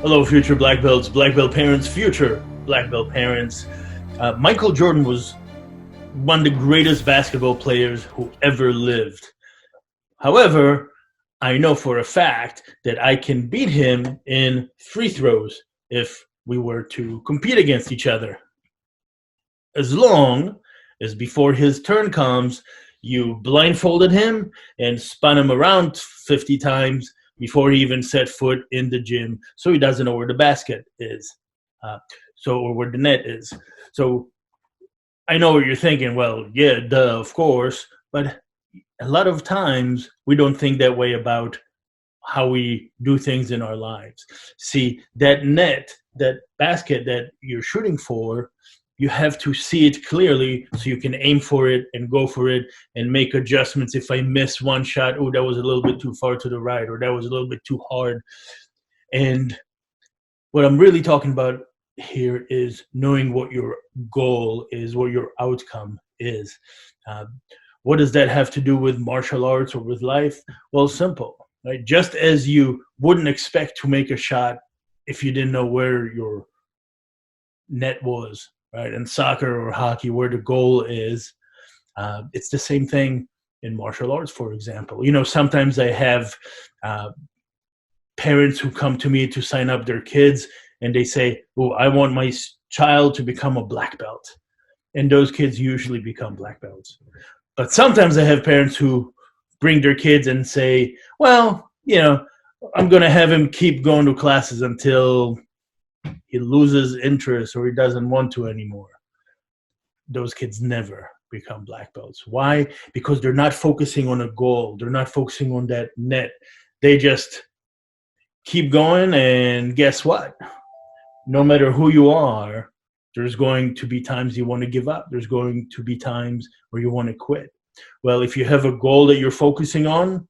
Hello, future black belts, black belt parents, future black belt parents. Michael Jordan was one of the greatest basketball players who ever lived. However, I know for a fact that I can beat him in free throws if we were to compete against each other. As long as before his turn comes, you blindfolded him and spun him around 50 times before he even set foot in the gym, so he doesn't know where the basket is, or where the net is. So I know what you're thinking. Well, yeah, duh, of course, but a lot of times we don't think that way about how we do things in our lives. See, that net, that basket that you're shooting for, you have to see it clearly so you can aim for it and go for it and make adjustments. If I miss one shot, oh, that was a little bit too far to the right, or that was a little bit too hard. And what I'm really talking about here is knowing what your goal is, what your outcome is. What does that have to do with martial arts or with life? Well, simple, right? Just as you wouldn't expect to make a shot if you didn't know where your net was, right? In soccer or hockey, where the goal is, it's the same thing in martial arts, for example. You know, sometimes I have parents who come to me to sign up their kids, and they say, oh, I want my child to become a black belt. And those kids usually become black belts. But sometimes I have parents who bring their kids and say, well, you know, I'm going to have him keep going to classes until he loses interest or he doesn't want to anymore. Those kids never become black belts. Why? Because they're not focusing on a goal. They're not focusing on that net. They just keep going, and guess what? No matter who you are, there's going to be times you want to give up. There's going to be times where you want to quit. Well, if you have a goal that you're focusing on,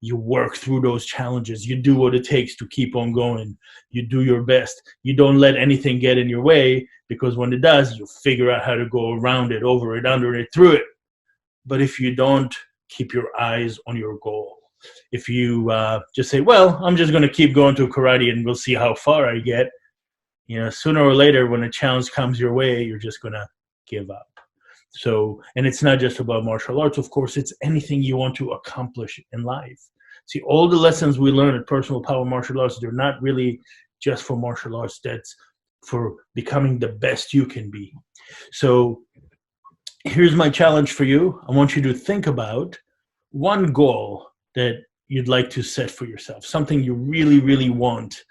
you work through those challenges. You do what it takes to keep on going. You do your best. You don't let anything get in your way, because when it does, you figure out how to go around it, over it, under it, through it. But if you don't keep your eyes on your goal, if you just say, well, I'm just going to keep going to karate and we'll see how far I get, you know, sooner or later, when a challenge comes your way, you're just going to give up. So, and it's not just about martial arts, of course, it's anything you want to accomplish in life. See, all the lessons we learn at Personal Power Martial Arts, they're not really just for martial arts. That's for becoming the best you can be. So here's my challenge for you. I want you to think about one goal that you'd like to set for yourself, something you really, really want.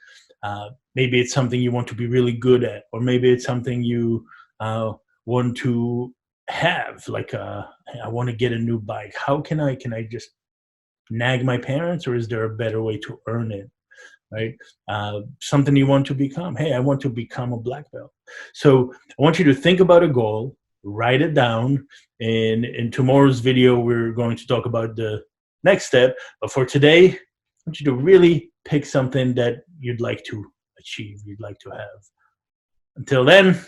Maybe it's something you want to be really good at, or maybe it's something you want to have, like I want to get a new bike. How can I just nag my parents, or is there a better way to earn it, right? Something you want to become. Hey, I want to become a black belt. So I want you to think about a goal, write it down, and in tomorrow's video, we're going to talk about the next step. But for today, I want you to really pick something that you'd like to achieve, you'd like to have. Until then,